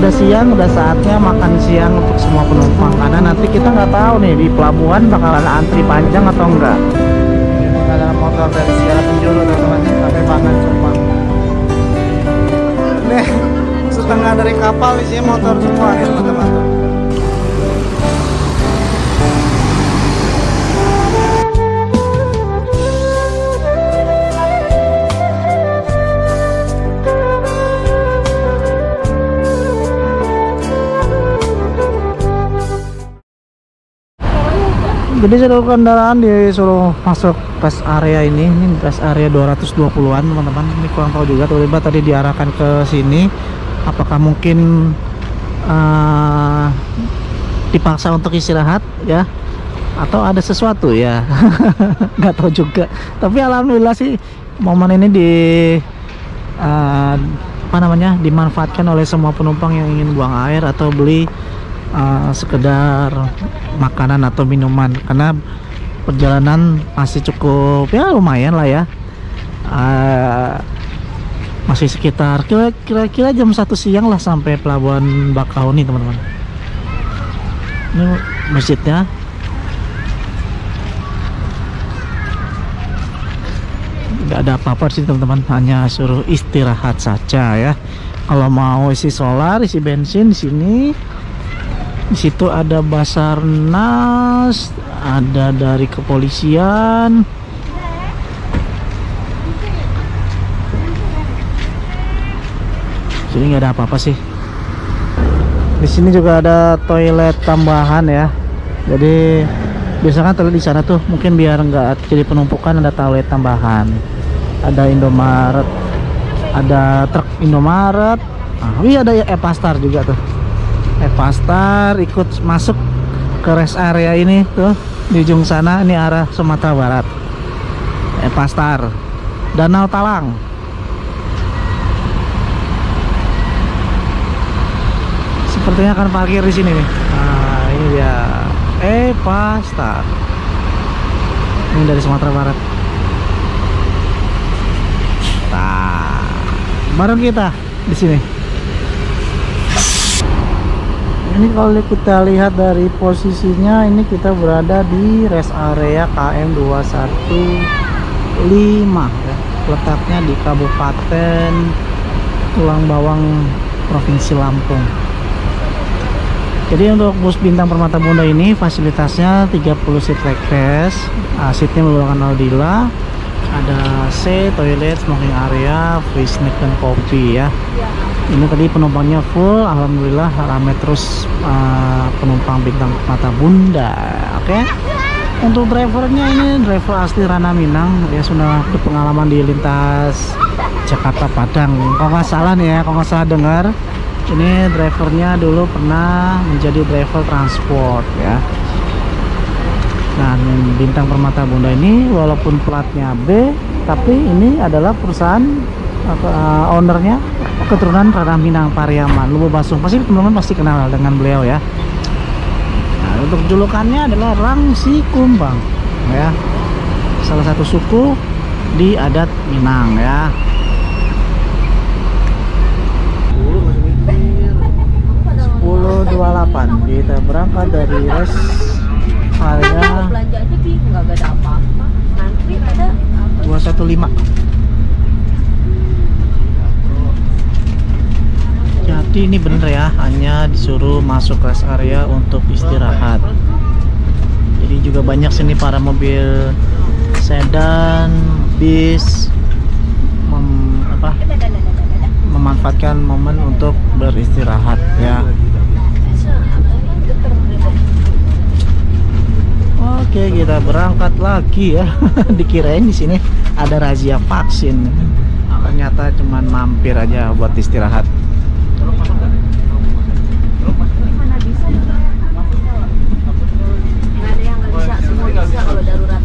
udah siang, udah saatnya makan siang untuk semua penumpang, karena nanti kita nggak tahu nih di pelabuhan bakalan antri panjang atau enggak. Ada motor dari Sierra Penjuru teman-teman, sampai banget sumpah. Nih setengah dari kapal isinya motor semua nih teman-teman. Jadi seluruh kendaraan disuruh masuk rest area ini rest area 220-an teman-teman. Ini kurang tahu juga, tiba-tiba tadi diarahkan ke sini. Apakah mungkin dipaksa untuk istirahat ya, atau ada sesuatu ya? Nggak tahu juga. Tapi alhamdulillah sih momen ini dimanfaatkan oleh semua penumpang yang ingin buang air atau beli sekedar makanan atau minuman, karena perjalanan masih cukup ya lumayan lah ya, masih sekitar kira-kira jam 1 siang lah sampai pelabuhan Bakahuni teman-teman. Ini masjidnya. Nggak ada apa-apa sih teman-teman, hanya suruh istirahat saja ya. Kalau mau isi solar, isi bensin di sini. Di situ ada Basarnas, ada dari kepolisian. Sini nggak ada apa-apa sih. Di sini juga ada toilet tambahan ya. Jadi biasanya toilet di sana tuh mungkin biar nggak jadi penumpukan, ada toilet tambahan. Ada Indomaret, ada truk Indomaret. Iya ada Epastar juga tuh. Epastar ikut masuk ke rest area ini tuh di ujung sana, ini arah Sumatera Barat. Epastar, Danau Talang. Sepertinya akan parkir di sini nih. Nah, ini dia Epastar. Ini dari Sumatera Barat. Nah, bareng kita di sini. Ini kalau kita lihat dari posisinya, ini kita berada di rest area KM 215 ya. Letaknya di Kabupaten Tulang Bawang, Provinsi Lampung. Jadi untuk bus Bintang Permata Bunda ini fasilitasnya 30 seat legress, seatnya menggunakan Aldila, ada C, toilet, smoking area, free snack dan kopi ya. Ini tadi penumpangnya full, alhamdulillah ramai terus penumpang Bintang Permata Bunda. Oke. Untuk drivernya, ini driver asli Rana Minang ya, sudah berpengalaman di lintas Jakarta Padang. Kalau nggak salah nih ya, kalau nggak salah dengar, ini drivernya dulu pernah menjadi driver transport ya. Nah, Bintang Permata Bunda ini walaupun platnya B, tapi ini adalah perusahaan ownernya keturunan Rana Minang Pariaman, Lubu Basung. Pasti teman-teman pasti kenal dengan beliau ya. Nah, untuk julukannya adalah Rangsi Kumbang ya, salah satu suku di adat Minang ya. 10.28 kita berangkat dari rest area belanja aja Bi, nggak ada apa-apa. Nanti ada 215. Jadi ini bener ya, hanya disuruh masuk rest area untuk istirahat. Jadi juga banyak sini para mobil sedan, bis memanfaatkan momen untuk beristirahat ya. Oke, kita berangkat lagi ya. Dikirain di sini ada razia vaksin, ternyata cuman mampir aja buat istirahat. mana bisa? Nggak ada yang nggak bisa, semua bisa kalau darurat.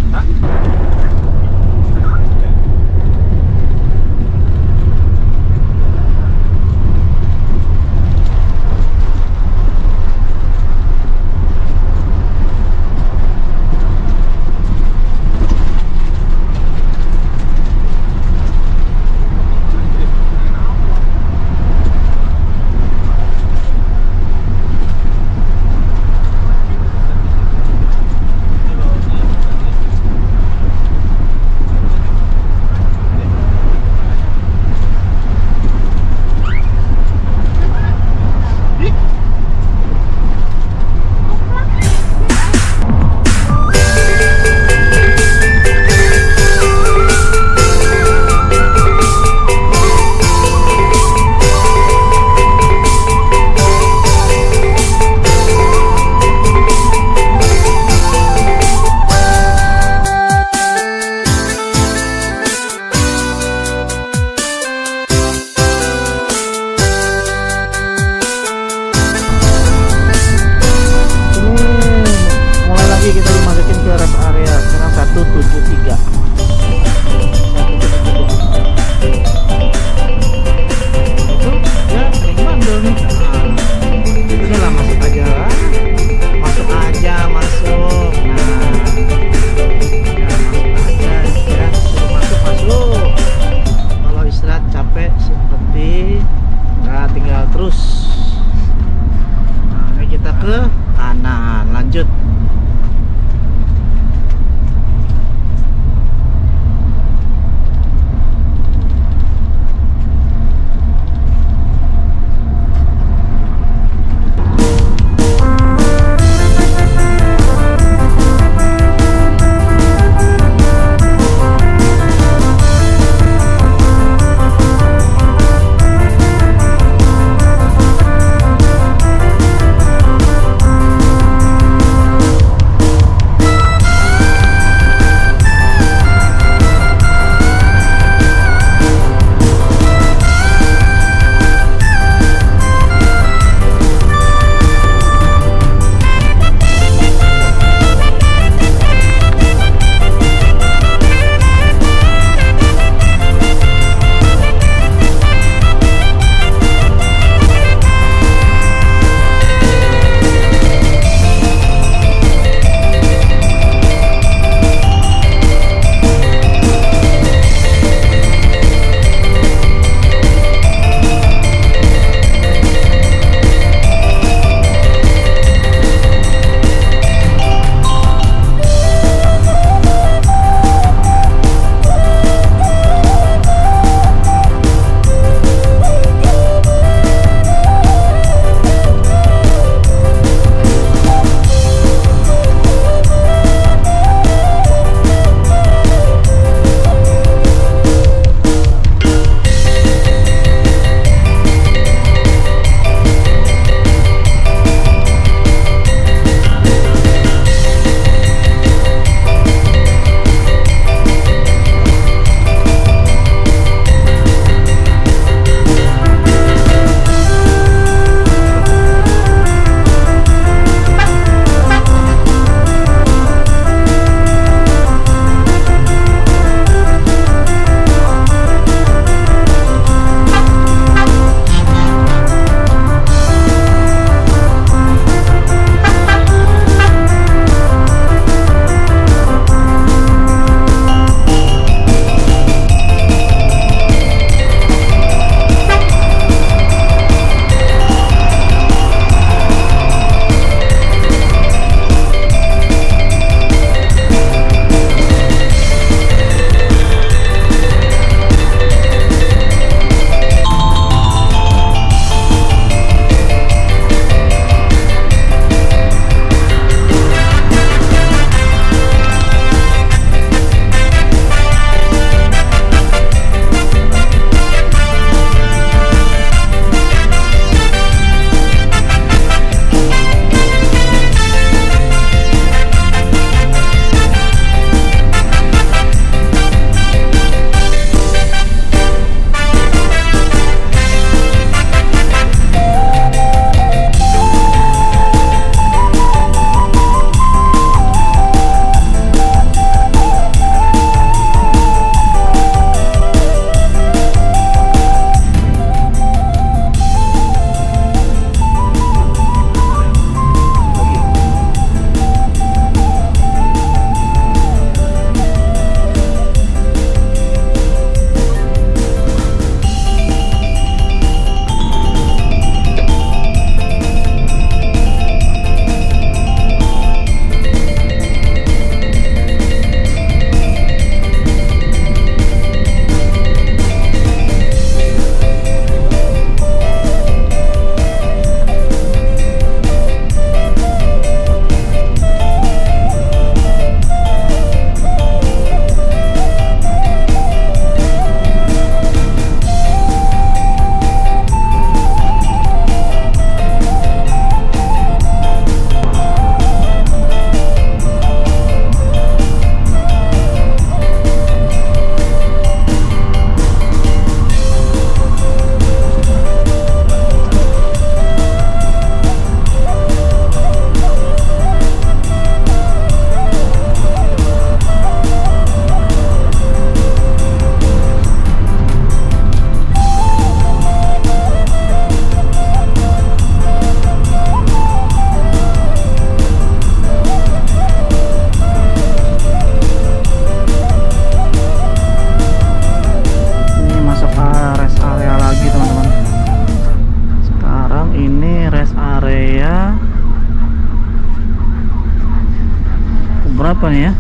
berapa nih ya?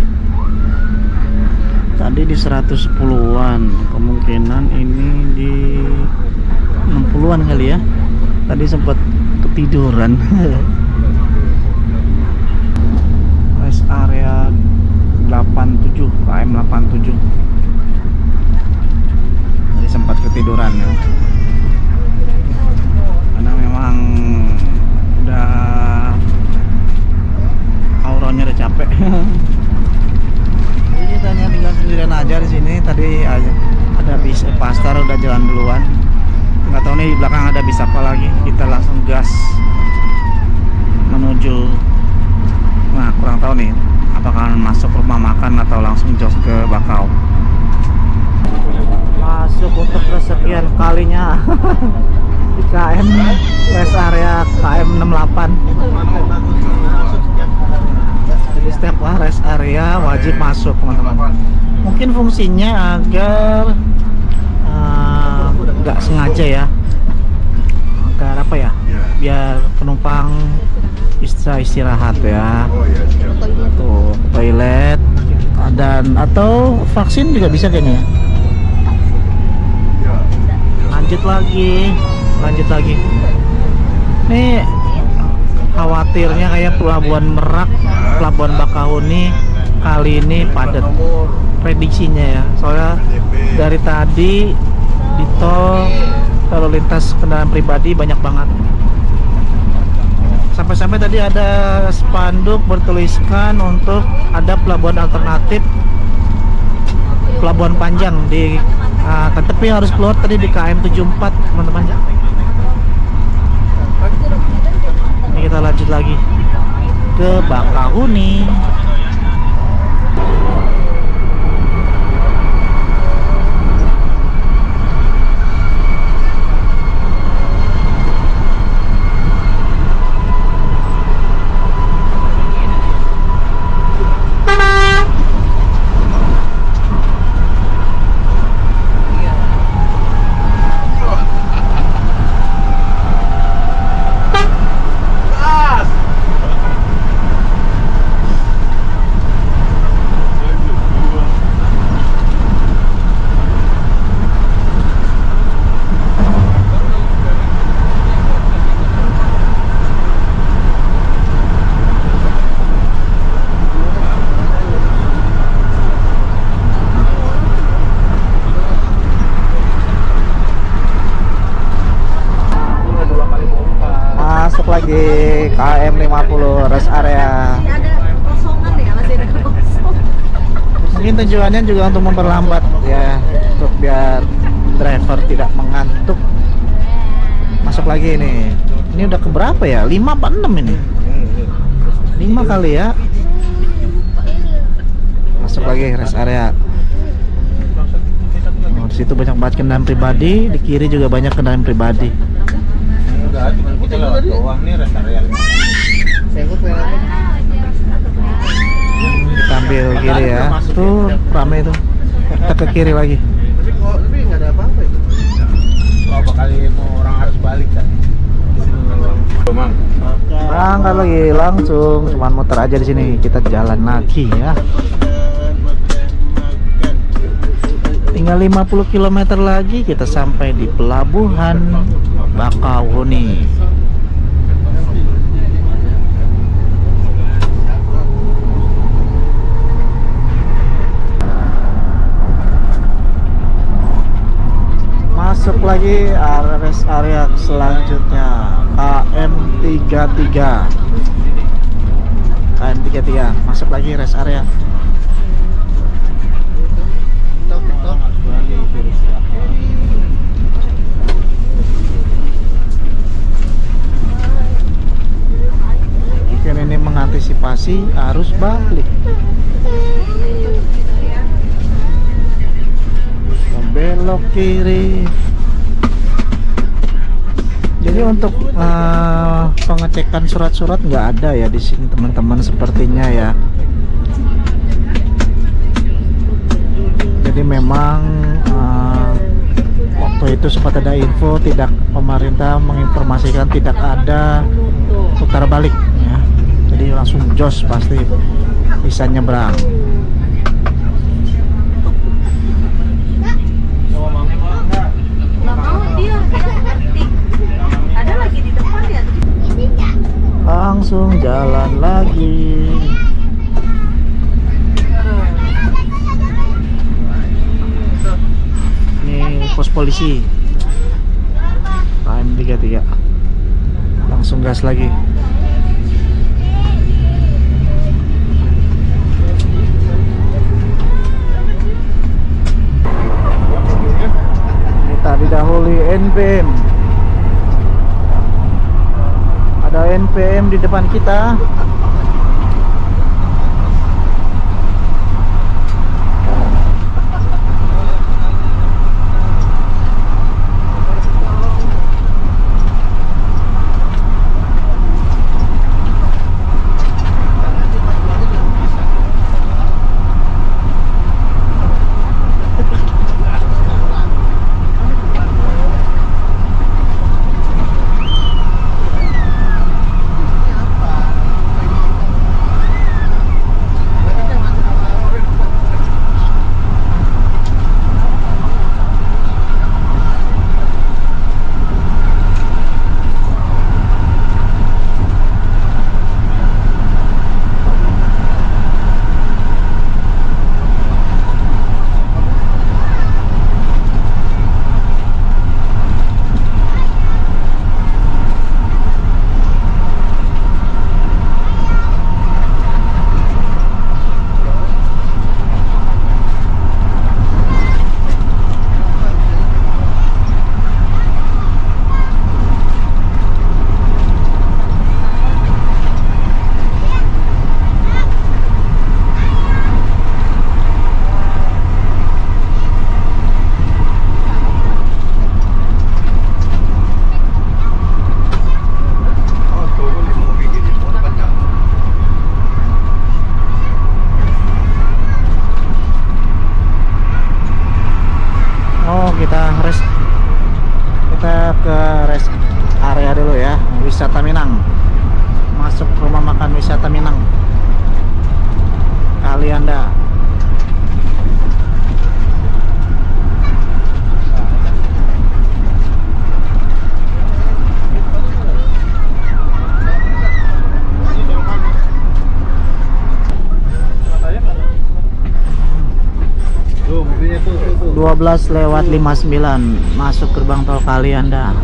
Tadi di 110-an, kemungkinan ini di 60-an kali ya. Tadi sempat ketiduran. Rest area 87, KM 87. Tadi sempat ketiduran ya. Karena memang udah auranya udah capek. Jadi tanya tinggal sendirian aja di sini. Tadi ada bis Pastar udah jalan duluan. Nggak tahu nih di belakang ada bis apa lagi. Kita langsung gas menuju. Nah, kurang tahu nih apakah masuk rumah makan atau langsung jos ke Bakau. Masuk untuk kesekian kalinya di KM rest area KM 68. Jadi setiap rest area wajib masuk, teman-teman. Mungkin fungsinya agar nggak sengaja ya, agar apa ya, biar penumpang istirahat ya, tuh toilet dan atau vaksin juga bisa kayaknya ya. Lanjut lagi nih. Khawatirnya kayak Pelabuhan Merak, Pelabuhan Bakahuni kali ini padat prediksinya ya, soalnya dari tadi di tol lalu lintas kendaraan pribadi banyak banget. Sampai-sampai tadi ada spanduk bertuliskan untuk ada pelabuhan alternatif, pelabuhan panjang di tapi harus keluar tadi di KM 74, teman-teman. Ini kita lanjut lagi ke Bakahuni. Lagi KM 50 rest area. Masih ada kosongan ya, masih ada kosong. Mungkin tujuannya juga untuk memperlambat ya, untuk biar driver tidak mengantuk. Masuk lagi nih. Ini udah keberapa ya? 5 apa 6 ini? 5 kali ya. Masuk lagi rest area. Oh, di situ banyak banget kendaraan pribadi, di kiri juga banyak kendaraan pribadi. Cuman kita lewat doang nih rest area. Kita ambil kiri ya. Tuh rame itu. Kita ke kiri lagi. Tapi nggak ada apa-apa itu. Berapa kali mau orang harus balik kan? Berangkat lagi langsung, cuman muter aja di sini. Kita jalan lagi ya. Tinggal 50 km lagi kita sampai di Pelabuhan Bakahuni. Masuk lagi rest area selanjutnya KM 33. KM 33 masuk lagi rest area. Mungkin ini mengantisipasi arus balik. Belok kiri. Jadi untuk pengecekan surat-surat nggak ada ya di sini, teman-teman, sepertinya ya. Jadi memang waktu itu sempat ada info, tidak, pemerintah menginformasikan tidak ada putar balik ya. Jadi langsung jos pasti. bisa nyebrang. Nggak mau dia ngerti. Ada lagi di depan ya. Langsung jalan lagi. Ini pos polisi. KM33. Langsung gas lagi. Kita didahului NPM. Ada NPM di depan kita. Kita ke rest area dulu ya, wisata Minang. Masuk rumah makan wisata Minang Kalianda. Tuh, mobilnya tuh. 12:59 masuk gerbang tol Kalianda.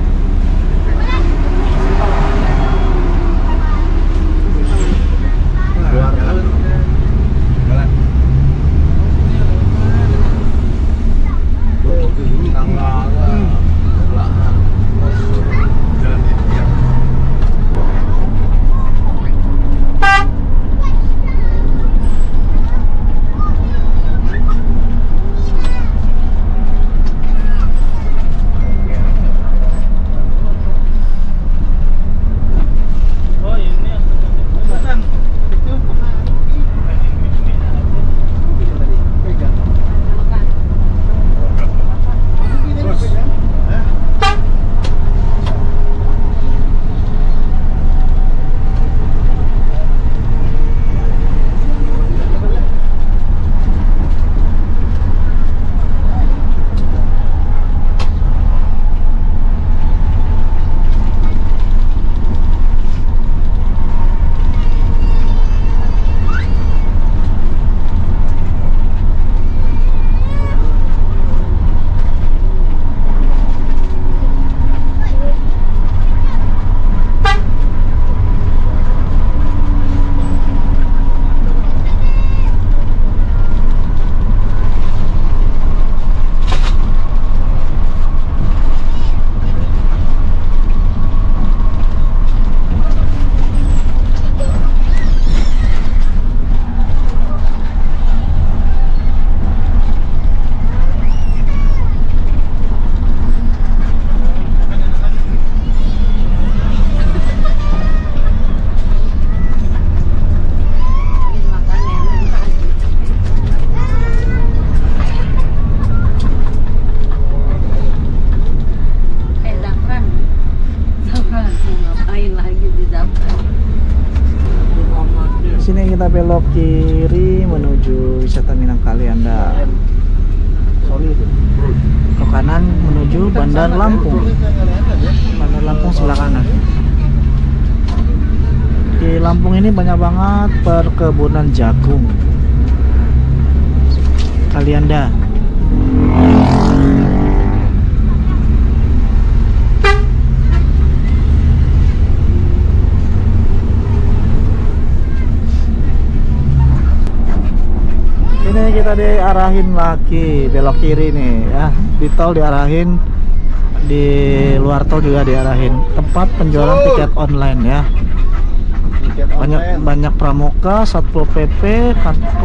belok kiri menuju wisata Minang Kalianda. Ke kanan menuju Bandar Lampung. Bandar Lampung sebelah kanan. Di Lampung ini banyak banget perkebunan jagung. Kalianda. Ini kita diarahin lagi belok kiri nih ya, di tol diarahin, di luar tol juga diarahin. Tempat penjualan tiket online ya. Banyak pramuka, Satpol PP,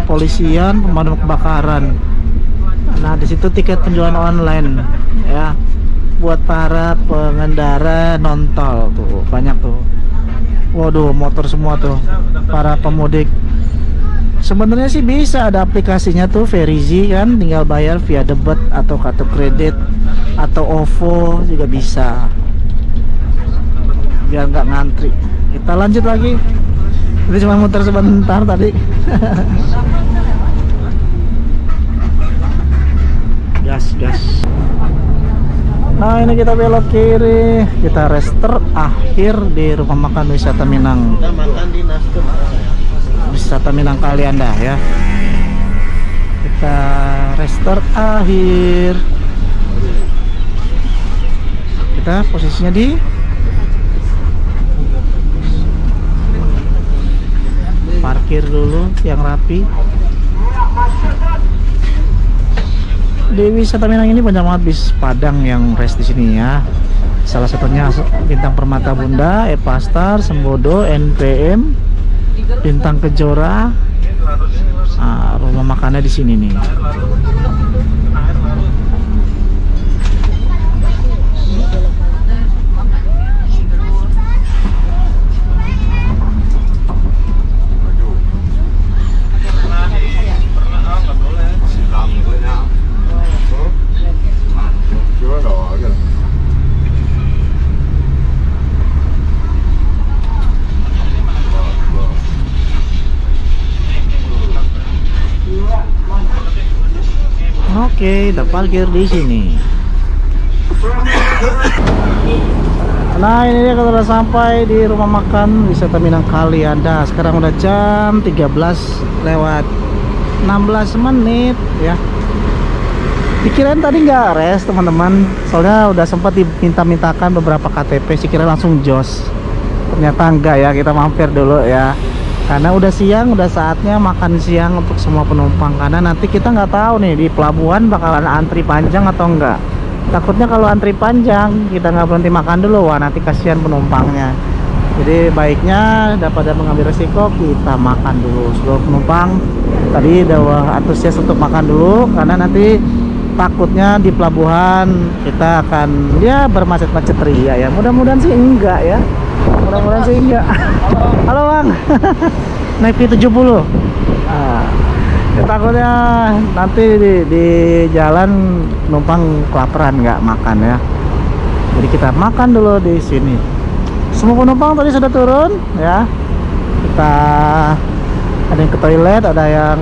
kepolisian, pemadam kebakaran. Nah, di situ tiket penjualan online ya. Buat para pengendara non-tol tuh, banyak tuh. Waduh, motor semua tuh. Para pemudik. Sebenarnya sih bisa ada aplikasinya tuh, Verizi kan, tinggal bayar via debit atau kartu kredit atau OVO juga bisa, biar nggak ngantri. Kita lanjut lagi, ini cuma muter sebentar tadi. Gas. Nah, ini kita belok kiri, kita rest terakhir di rumah makan wisata Minang. Kita makan di Nasdem. Wisata Minang Kalianda ya. Kita restart akhir. Kita posisinya di parkir dulu yang rapi. Di wisata Minang ini banyak banget bis Padang yang rest di sini ya. Salah satunya Bintang Permata Bunda, Epastar, Sembodo, NPM, Bintang Kejora. Nah, rumah makannya di sini nih. Oke, kita parkir di sini. Nah, ini dia kita udah sampai di rumah makan wisata Minang Kalianda. Sekarang udah jam 13:16 menit ya. Dikirain tadi nggak rest teman-teman, soalnya udah sempat diminta-mintakan beberapa KTP, sih kira langsung jos. Ternyata enggak ya, kita mampir dulu ya. Karena udah siang, udah saatnya makan siang untuk semua penumpang. Karena nanti kita nggak tahu nih di pelabuhan bakalan antri panjang atau enggak. Takutnya kalau antri panjang kita nggak berhenti makan dulu, wah nanti kasihan penumpangnya. Jadi baiknya daripada mengambil resiko, kita makan dulu. Seluruh penumpang tadi udah antusias untuk makan dulu, karena nanti takutnya di pelabuhan kita akan ya bermacet-macet ria ya. Mudah-mudahan sih enggak ya. Mudah-mudahan sih enggak. Halo Bang. Naik V70. Nah, ya takutnya nanti di jalan penumpang kelaparan nggak makan ya. Jadi kita makan dulu di sini. Semua penumpang tadi sudah turun ya. Kita ada yang ke toilet, ada yang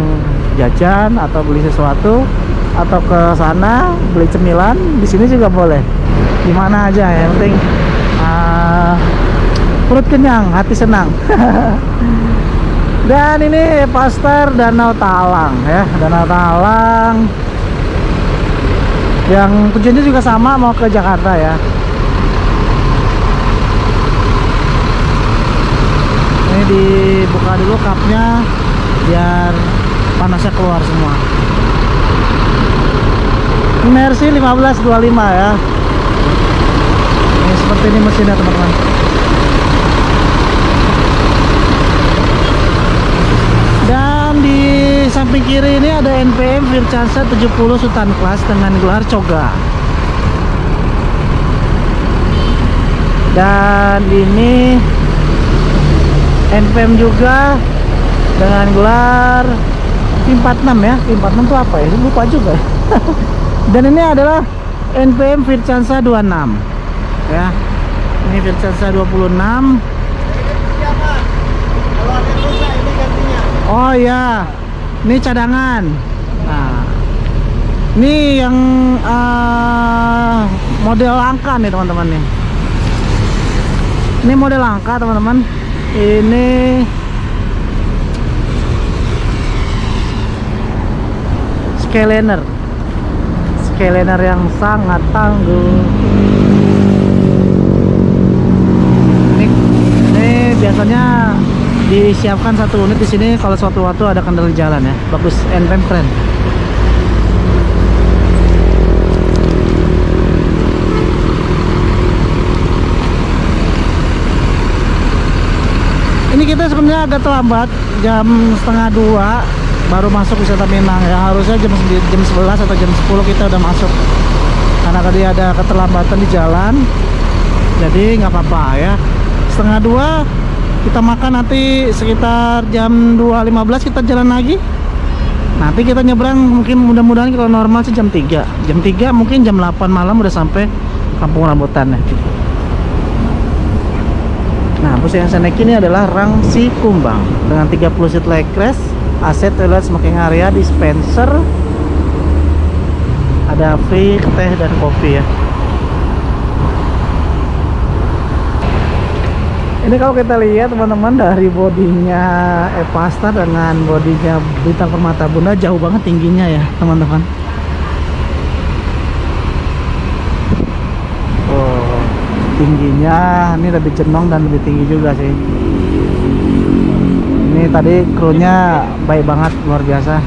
jajan atau beli sesuatu, atau ke sana beli cemilan. Di sini juga boleh. Di mana aja, yang penting perut kenyang, hati senang. Dan ini Pastar Danau Talang ya, Danau Talang yang tujuannya juga sama, mau ke Jakarta ya. Ini dibuka dulu kapnya biar panasnya keluar semua. Ini Mercy 1525 ya. Ini seperti ini mesinnya teman-teman. Dan di samping kiri ini ada NPM Vircansa 70 Sultan Class dengan gelar Coga. Dan ini NPM juga dengan gelar P46 ya. P46 itu apa ya? Lupa juga. Dan ini adalah NPM Vircansa 26 ya. Ini Vircansa 26. Oh ya, ini cadangan. Nah, ini yang model langka nih teman-teman nih. Ini model langka teman-teman. Ini Skyliner yang sangat tangguh. Ini biasanya disiapkan satu unit di sini kalau suatu waktu ada kendala jalan ya. Bagus, NPM keren. Ini kita sebenarnya agak terlambat, jam 1:30 baru masuk wisata Minang ya. Harusnya jam 11 atau jam 10 kita udah masuk, karena tadi ada keterlambatan di jalan. Jadi nggak apa-apa ya. 1:30 kita makan, nanti sekitar jam 2:15 kita jalan lagi. Nanti kita nyebrang, mungkin mudah-mudahan kalau normal sih jam 3. Jam 3 mungkin jam 8 malam udah sampai Kampung Rambutan ya. Nah, bus yang saya naik ini adalah Rangsi Kumbang dengan 30 seat leg rest, AC, toilet, smoking area, dispenser, ada free teh dan kopi ya. Ini kalau kita lihat teman-teman, dari bodinya Evasta dengan bodinya Bintang Permata Bunda jauh banget tingginya ya teman-teman. Oh, tingginya ini lebih jenong dan lebih tinggi juga sih. Ini tadi krunya baik banget, luar biasa.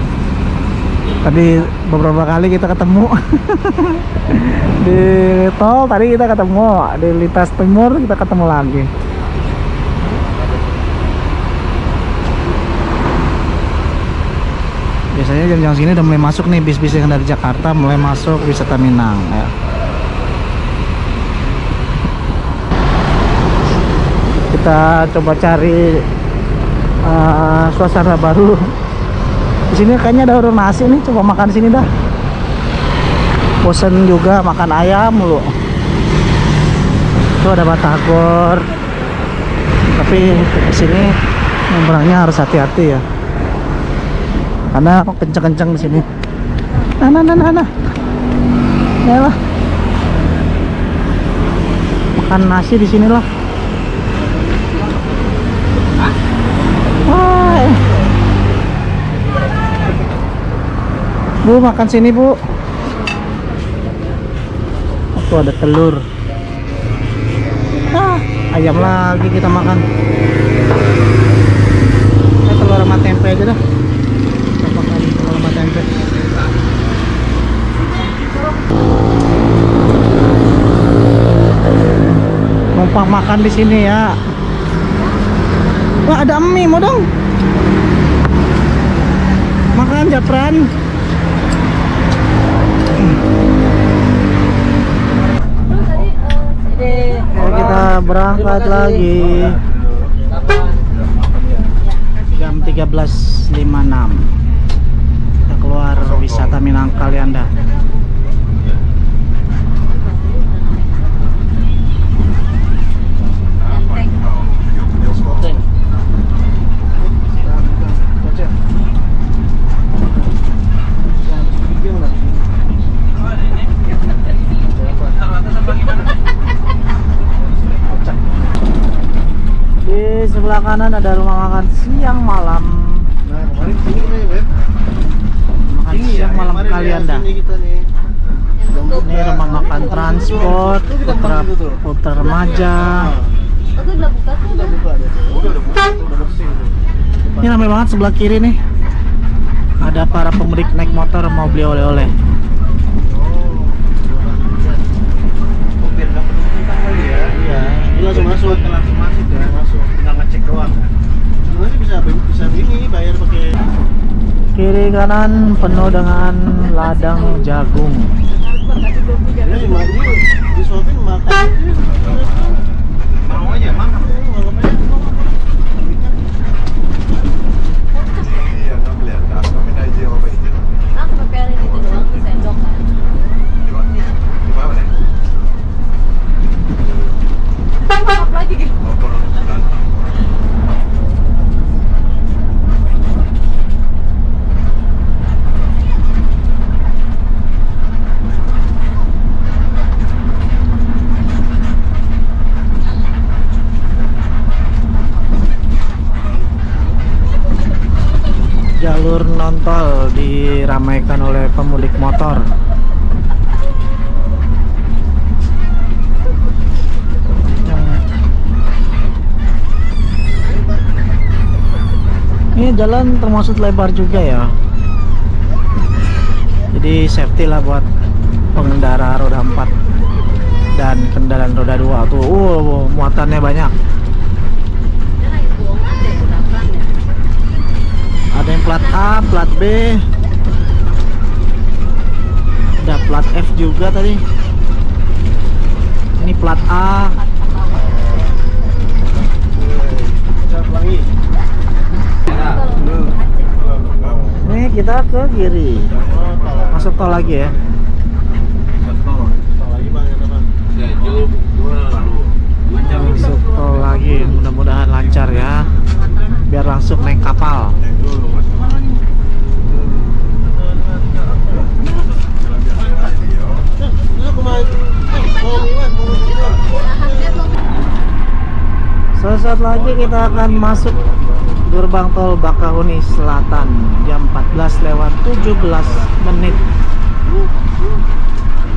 Tadi beberapa kali kita ketemu di tol, tadi kita ketemu di lintas timur, kita ketemu lagi. Biasanya jam-jam segini udah mulai masuk nih bis-bis yang dari Jakarta, mulai masuk wisata Minang ya. Kita coba cari suasana baru. Di sini kayaknya ada warung nasi nih, coba makan di sini dah. Bosen juga makan ayam mulu. Itu ada batagor. Tapi di sini nyebrangnya harus hati-hati ya, karena kenceng-kenceng di sini. Nah. Ya lah. Makan nasi di sini lah. Wah. Bu, makan sini, Bu. Tuh ada telur. Ayam lagi kita makan. Telur sama tempe aja dah. Tempe. Numpang makan di sini ya. Wah, ada mie, mau dong? Makan Japran. Kita berangkat lagi. Jam 13.56. Keluar wisata Minang Kalianda. Di sebelah kanan ada rumah makan siang malam. Siang malam Kalianda. Ini rumah makan transport, putra remaja. Ini ramai banget sebelah kiri nih. Ada para pemudik naik motor mau beli oleh-oleh. Langsung masuk ya, masuk. Tinggal ngecek doang kan. Sebenarnya bisa ini bayar pakai. Kiri kanan penuh dengan ladang jagung. Ini disuapin makan. Mau aja makan. Iya, nggak kelihatan. Makan aja apa itu. Aku pakai ini tuh sendok. Gimana nih? Tangkap lagi gitu. diramaikan oleh pemudik motor. Ini jalan termasuk lebar juga ya, jadi safety lah buat pengendara roda 4 dan kendaraan roda 2 tuh. Muatannya banyak. Dia lagi buang aja kudapannya. Ada yang plat A, plat B, ada plat F juga tadi. Ini plat A. Pelangi. Nih kita ke kiri, masuk tol lagi ya. Lagi bang, ya bang. Masuk tol lagi, mudah-mudahan lancar ya, biar langsung naik kapal. Sesaat lagi kita akan masuk gerbang tol Bakahuni Selatan jam 14:17.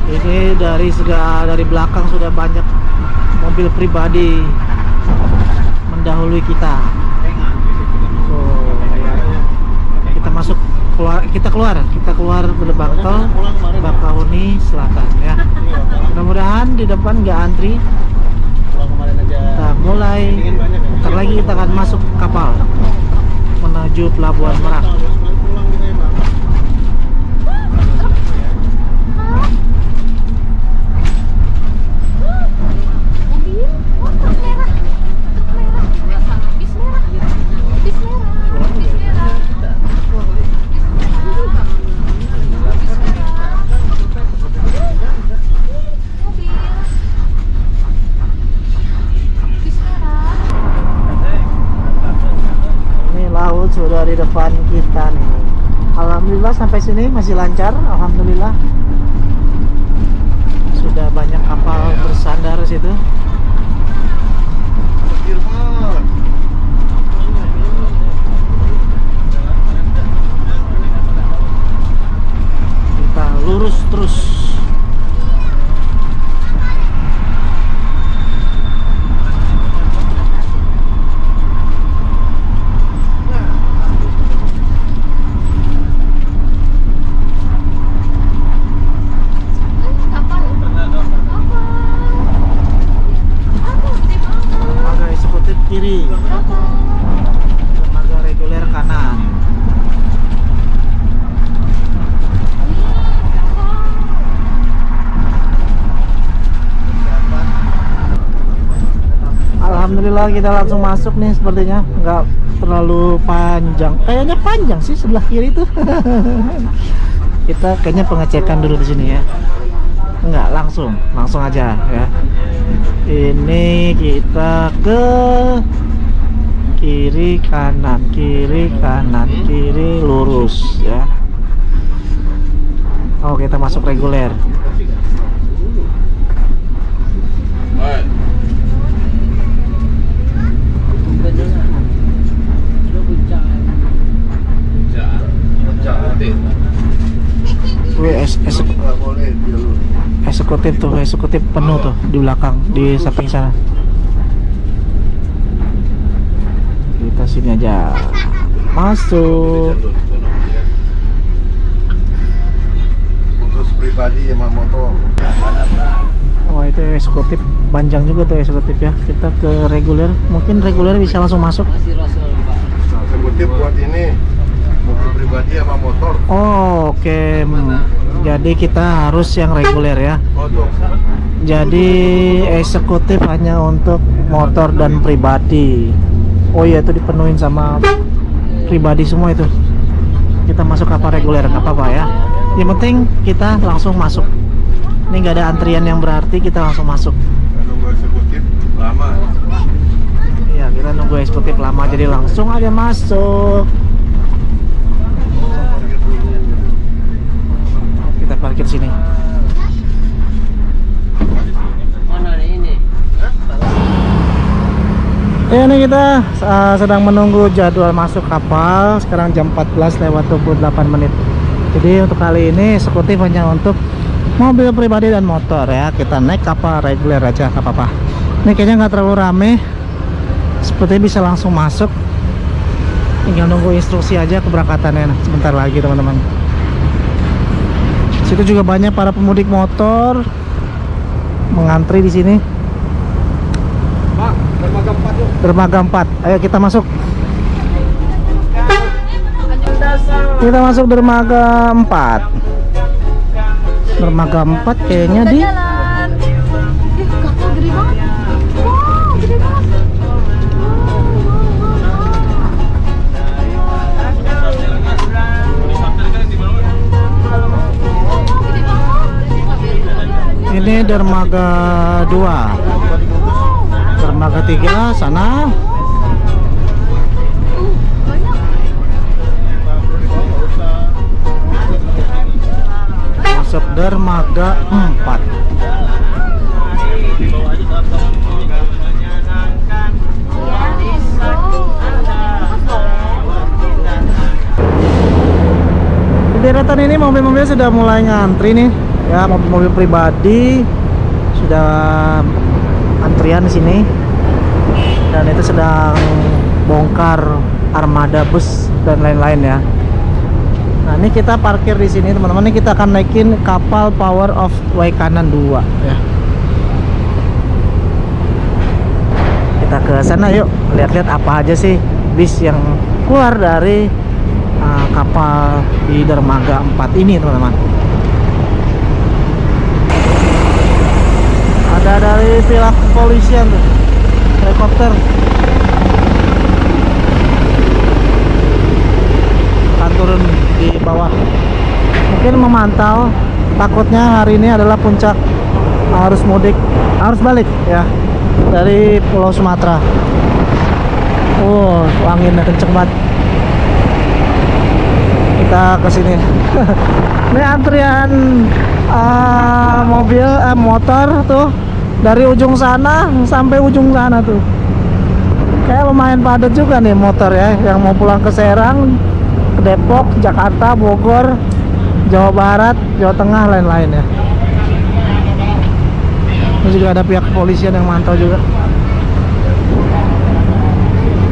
Ini dari belakang sudah banyak mobil pribadi mendahului kita. So, kita keluar gerbang tol Bakahuni Selatan ya. Mudah-mudahan di depan nggak antri. Kita mulai, ntar lagi kita akan masuk kapal menuju Pelabuhan Merak. Sudah di depan kita nih. Alhamdulillah sampai sini masih lancar. Alhamdulillah. Sudah banyak kapal bersandar situ. Kita lurus terus. Kiri, dermaga reguler kanan. Alhamdulillah kita langsung masuk nih, sepertinya nggak terlalu panjang. Kayaknya panjang sih sebelah kiri tuh. Kita kayaknya pengecekan dulu di sini ya. Enggak, langsung aja ya. Ini kita ke kiri kanan, kiri lurus ya. Oh, kita masuk reguler. Eksekutif penuh tuh di belakang, di samping sana. Kita sini aja masuk. Khusus pribadi sama motor. Oh, itu eksekutif, panjang juga tuh eksekutif ya. Kita ke reguler, mungkin reguler bisa langsung masuk. Eksekutif buat ini mobil pribadi sama motor. Oh, oke. Jadi kita harus yang reguler ya. Jadi eksekutif hanya untuk motor dan pribadi. Oh iya, itu dipenuhin sama pribadi semua itu. Kita masuk kapal reguler, nggak apa-apa ya. Yang penting kita langsung masuk. Ini nggak ada antrian yang berarti, kita langsung masuk. Nunggu eksekutif lama. Iya, kita nunggu eksekutif lama, jadi langsung aja masuk. Kita parkir sini. Mana ini? Ya, ini kita sedang menunggu jadwal masuk kapal. Sekarang jam 14:28. Jadi untuk kali ini eksekutif hanya untuk mobil pribadi dan motor ya. Kita naik kapal reguler aja, nggak apa-apa. Ini kayaknya nggak terlalu rame, sepertinya bisa langsung masuk. Tinggal nunggu instruksi aja keberangkatannya sebentar lagi teman-teman. Situ juga banyak para pemudik motor mengantri di sini. Pak, dermaga 4 yuk. Dermaga 4. Ayo kita masuk. Kita masuk dermaga 4. Dermaga 4 kayaknya di Jalan. Kapal gede banget. Wow, gede banget. ini dermaga 2. Dermaga 3 sana. Masuk dermaga 4. Di deretan ini mobil-mobil sudah mulai ngantri nih. Ya, mobil-mobil pribadi sudah antrian di sini. Dan itu sedang bongkar armada bus dan lain-lain ya. Nah, ini kita parkir di sini teman-teman. Ini kita akan naikin kapal Power of Waikanan 2 ya. Kita ke sana yuk, lihat-lihat apa aja sih bis yang keluar dari kapal di dermaga 4 ini teman-teman. Ada dari pihak kepolisian tuh, helikopter. Akan turun di bawah, mungkin memantau. Takutnya hari ini adalah puncak arus mudik, arus balik ya dari Pulau Sumatera. Oh, anginnya kenceng banget. Kita ke sini. Ini antrian mobil motor tuh dari ujung sana sampai ujung sana tuh. Kayak lumayan padat juga nih motor ya, yang mau pulang ke Serang, ke Depok, Jakarta, Bogor, Jawa Barat, Jawa Tengah, lain-lain ya. Ini juga ada pihak kepolisian yang mantau juga.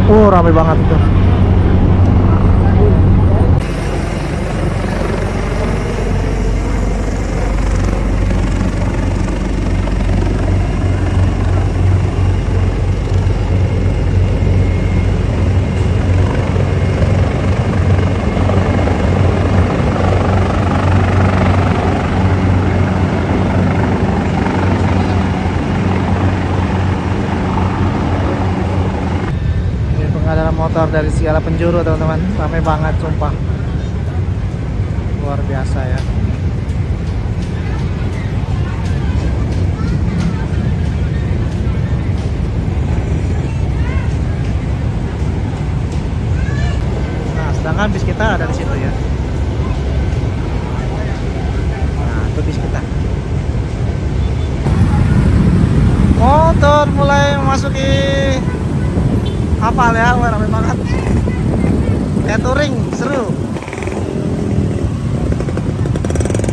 Ramai banget itu. Motor dari segala penjuru teman-teman, ramai banget sumpah, luar biasa ya. Nah, sedangkan bis kita ada di situ ya. Nah, itu bis kita. Motor mulai memasuki kapal ya, wah ramai banget. Kayak touring, seru.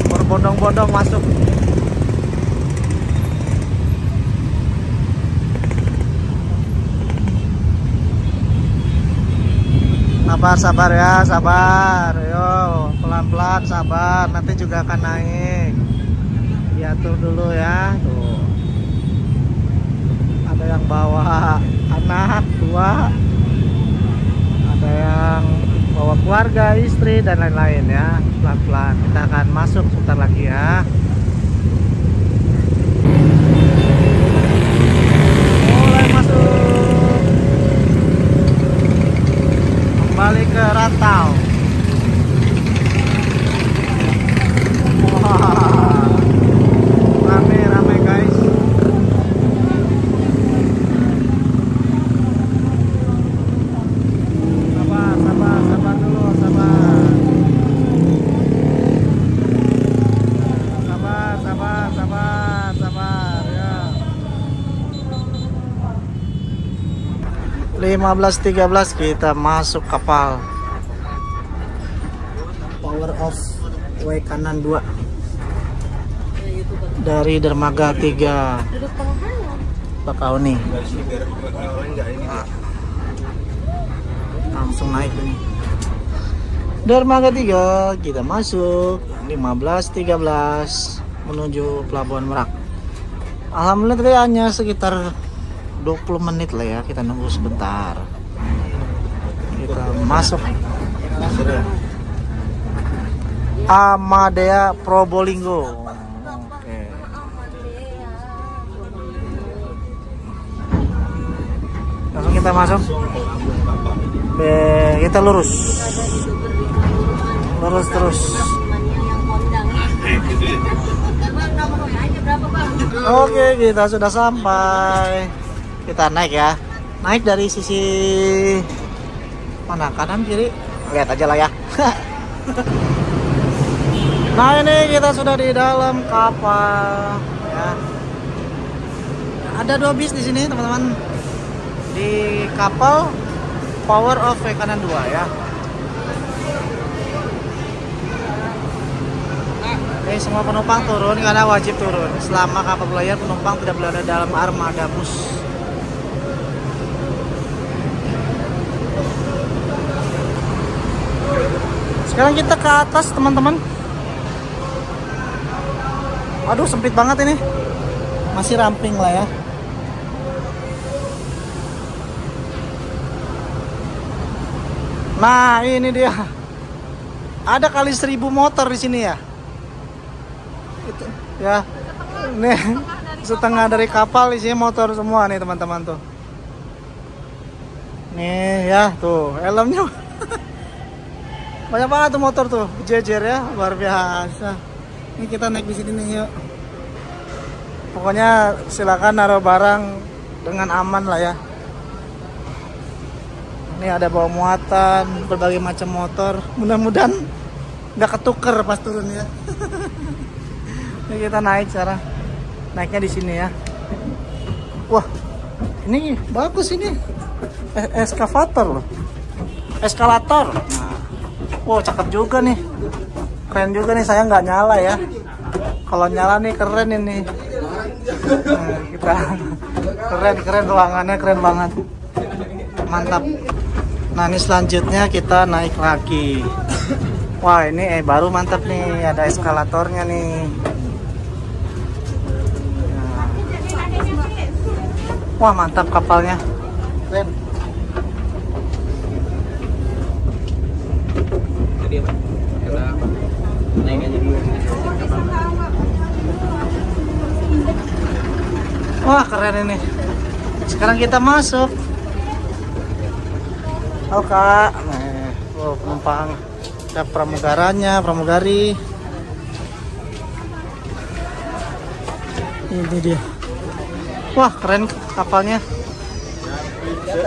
Berbondong-bondong masuk. Sabar ya, sabar. Yo, pelan-pelan, sabar. Nanti juga akan naik. Diatur dulu ya. Tuh. Ada yang bawa anak 2, ada yang bawa keluarga, istri dan lain-lain ya. Pelan-pelan kita akan masuk sebentar lagi ya. Mulai masuk, kembali ke rantau. Wah, rame guys. Sabar dulu, sabar. Sabar ya. 15.13 kita masuk kapal Power of Way kanan 2 dari dermaga 3 Bakahuni. Langsung naik ini. Dermaga 3 kita masuk 15.13 menuju Pelabuhan Merak. Alhamdulillah tadi hanya sekitar 20 menit lah ya, kita nunggu sebentar. Kita masuk. Amadea Probolinggo. Oke. Langsung kita masuk. Kita lurus terus. Oke, kita sudah sampai. Kita naik ya. Naik dari sisi mana? Kanan kiri? Lihat aja lah ya. Nah, ini kita sudah di dalam kapal ya. Ada 2 bis di sini, teman-teman. Di kapal Power of Way kanan 2 ya. Oke, semua penumpang turun karena wajib turun. Selama kapal berlayar, penumpang tidak berada dalam armada bus. Sekarang kita ke atas, teman-teman. Aduh, sempit banget ini. Masih ramping lah ya. Nah, ini dia. Ada kali 1000 motor di sini ya. Itu ya. Nih, setengah dari kapal isinya motor semua nih, teman-teman tuh. Nih ya, tuh helmnya. Banyak banget tuh motor tuh, jejer ya, luar biasa. Ini kita naik di sini nih, yuk. Pokoknya silakan naruh barang dengan aman lah ya. Ini ada bawa muatan, berbagai macam motor. Mudah-mudahan nggak ketuker pas turun ya. Ini kita naik sekarang. Naiknya di sini ya. Wah, ini bagus ini. Eskavator loh. Eskalator. Nah. Wow, cakep juga nih. Keren juga nih, saya nggak nyala ya. Kalau nyala nih keren ini. Nah, kita keren ruangannya, keren banget. Mantap. Nah, ini selanjutnya kita naik lagi. Wah, ini baru mantap nih, ada eskalatornya nih. Nah. Wah, mantap kapalnya. Keren. Wah, keren ini. Sekarang kita masuk. Halo Kak. Oh, penumpang. Ada pramugaranya, pramugari. Ini dia. Wah, keren kapalnya.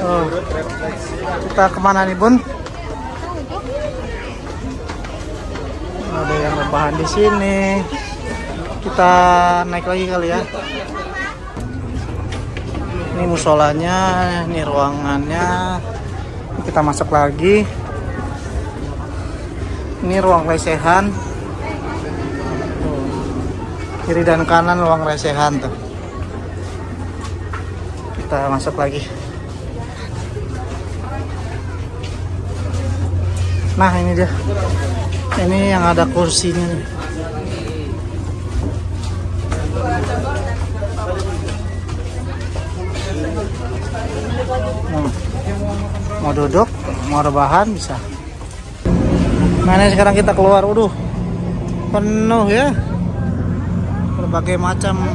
Oh. Kita kemana nih, Bun? Ada yang rebahan di sini. Kita naik lagi kali ya. Ini musolanya, ini ruangannya. Kita masuk lagi. Ini ruang lesehan. Kiri dan kanan ruang lesehan tuh. Kita masuk lagi. Nah, ini dia. Ini yang ada kursinya nih. Mau duduk, mau rebahan bisa. Nah, ini sekarang kita keluar. Waduh, penuh ya. Berbagai macam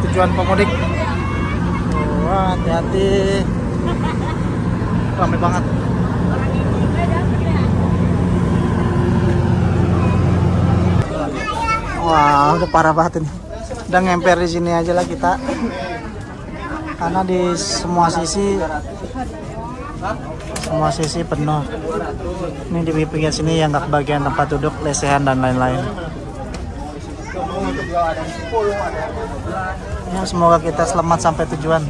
tujuan pemudik. Wah, hati-hati. Ramai banget. Wah, udah parah banget ini. Udah ngemper di sini aja lah kita. Karena di semua sisi penuh. Ini di pinggir sini yang nggak bagian tempat duduk, lesehan dan lain-lain. Ya, semoga kita selamat sampai tujuan.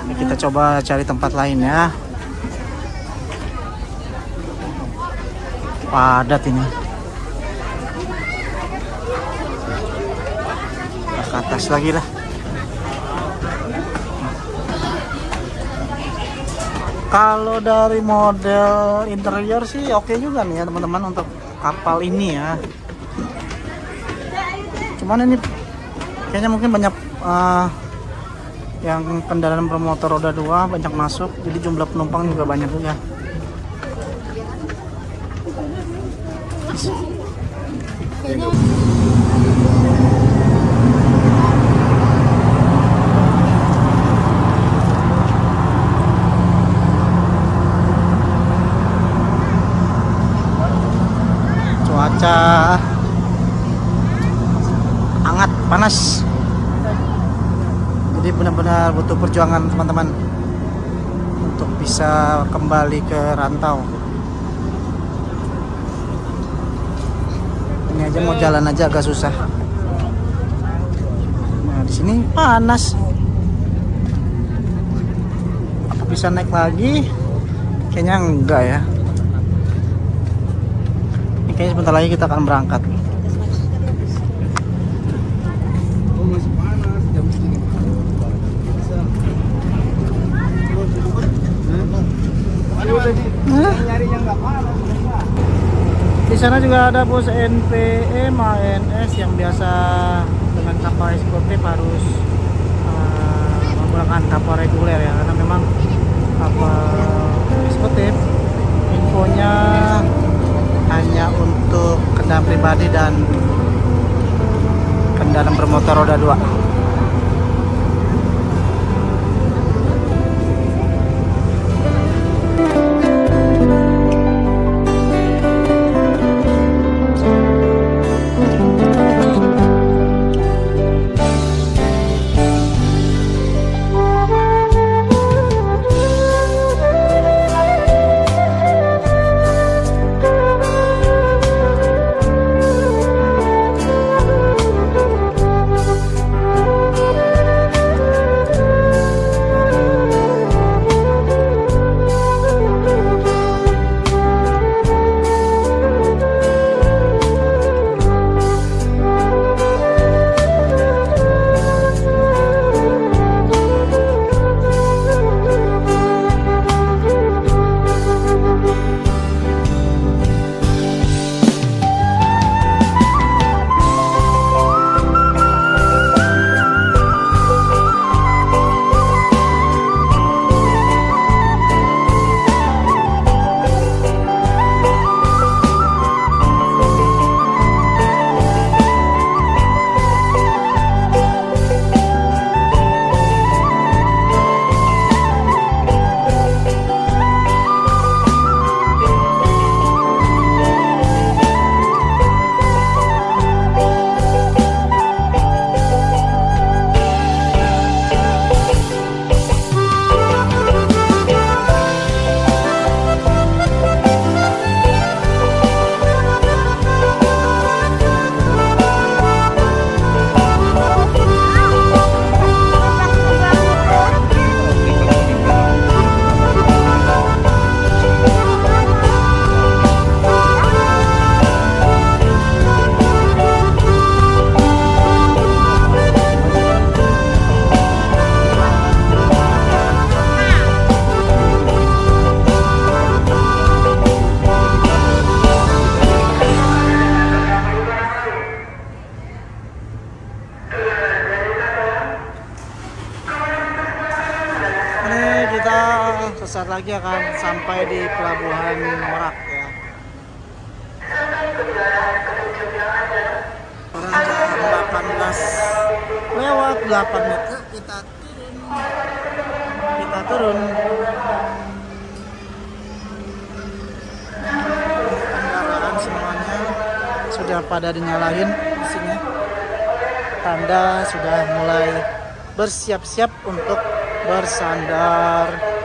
Kita coba cari tempat lain ya. Padat ini. Ke atas lagi lah. Kalau dari model interior sih oke juga nih ya teman-teman untuk kapal ini ya. Cuman ini kayaknya mungkin banyak yang kendaraan bermotor roda 2 banyak masuk, jadi jumlah penumpang juga banyak juga. Cuaca hangat, panas. Jadi benar-benar butuh perjuangan teman-teman untuk bisa kembali ke rantau. Ini aja mau jalan aja agak susah. Nah, di sini panas. Apa bisa naik lagi? Kayaknya enggak ya. Ini kayaknya sebentar lagi kita akan berangkat. Di sana juga ada bus NPM, ANS yang biasa dengan kapal eksekutif harus menggunakan kapal reguler ya, karena memang kapal eksekutif infonya hanya untuk kendaraan pribadi dan kendaraan bermotor roda 2. Sesaat lagi akan sampai di Pelabuhan Merak ya. Sekarang jam 18:08 kita turun. Kendaraan semuanya sudah pada dinyalain di sini. Tanda sudah mulai bersiap-siap untuk bersandar.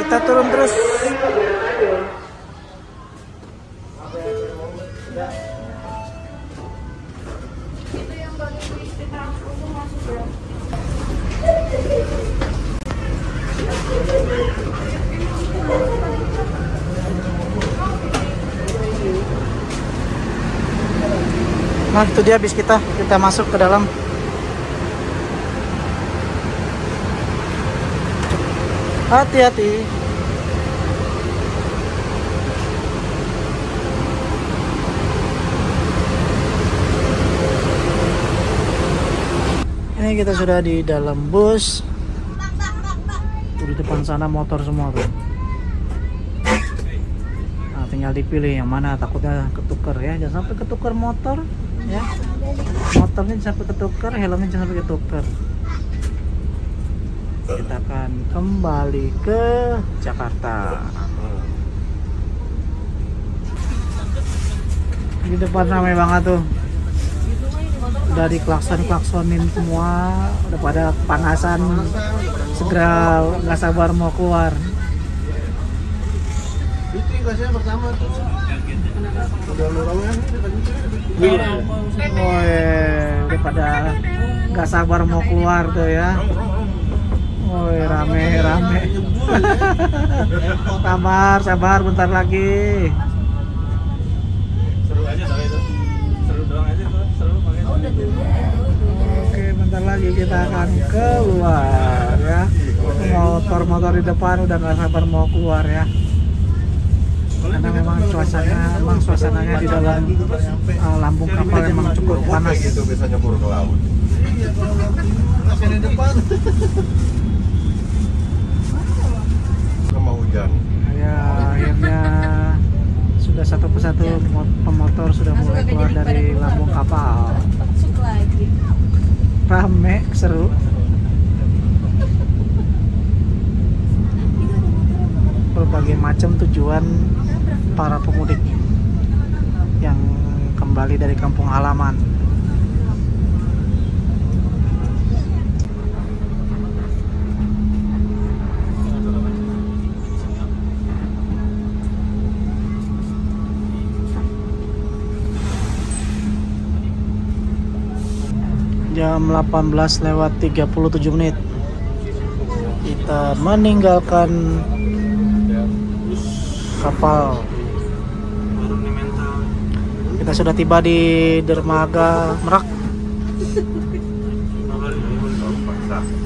Kita turun terus. Nah itu dia bis kita masuk ke dalam. Hati-hati. Ini kita sudah di dalam bus. Tuh, di depan sana motor semua tuh. Nah, tinggal dipilih yang mana, takutnya ketukar ya. Jangan sampai ketukar motor ya. Motornya jangan sampai ketukar, helmnya jangan sampai ketukar. Kita akan kembali ke Jakarta. Di depan ramai banget tuh. Udah diklakson-klaksonin semua, udah pada panasan, segera nggak sabar mau keluar. Itu gasnya pertama tuh. Udah lorongnya. Udah pada nggak sabar mau keluar tuh ya. Woi, rame. Sabar, bentar lagi. Seru aja tuh itu. Seru doang aja tuh. Seru pakai. Oke, bentar lagi kita akan keluar ya. Motor-motor di depan udah nggak sabar mau keluar ya. Karena memang suasananya di dalam lambung kapal memang cukup panas. Gitu bisa nyebur ke laut. Iya, kalau masih di depan. Sama hujan. Ya, akhirnya sudah satu persatu pemotor sudah mulai keluar dari lambung kapal. Masuk lagi. Rame, seru. Berbagai macam tujuan para pemudik yang kembali dari kampung halaman. Jam 18:37 kita meninggalkan kapal. Kita sudah tiba di dermaga Merak.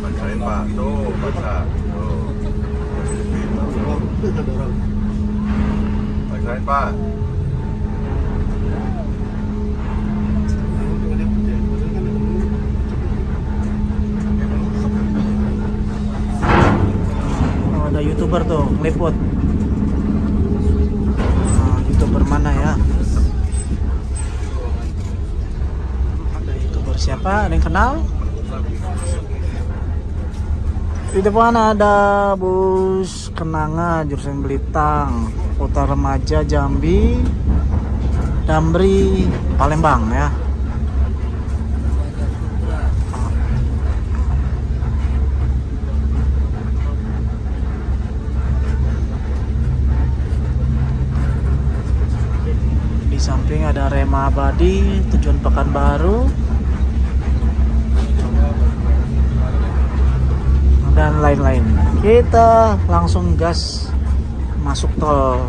Paksain Pak, tuh paksa. Paksain Pak. Ada YouTuber tuh ngeliput. Nah, YouTuber mana ya? Ada YouTuber siapa? Ada yang kenal? Di depan ada bus Kenanga jurusan Belitang, Kota Remaja Jambi, Damri, Palembang ya. Di samping ada Rema Abadi tujuan Pekanbaru dan lain-lain. Kita langsung gas masuk tol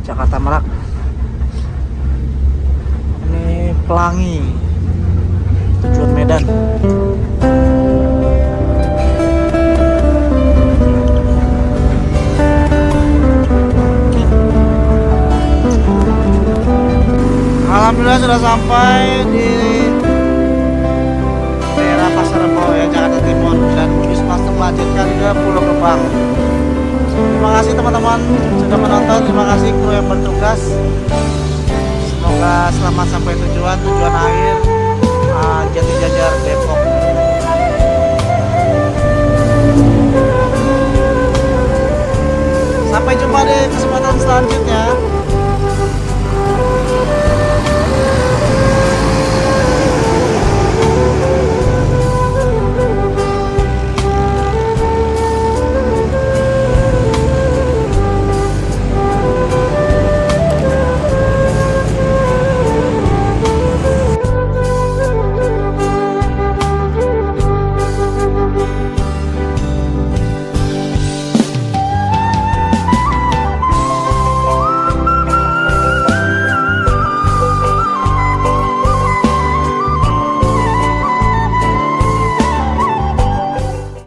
Jakarta Merak. Ini Pelangi tujuan Medan. Alhamdulillah sudah sampai di daerah Pasar Rebo ya, Jakarta Timur, dan bus langsung melanjutkan ke Pulau Gebang. Terima kasih teman-teman sudah menonton, terima kasih kru yang bertugas. Semoga selamat sampai tujuan akhir Jati Jajar Depok. Sampai jumpa di kesempatan selanjutnya.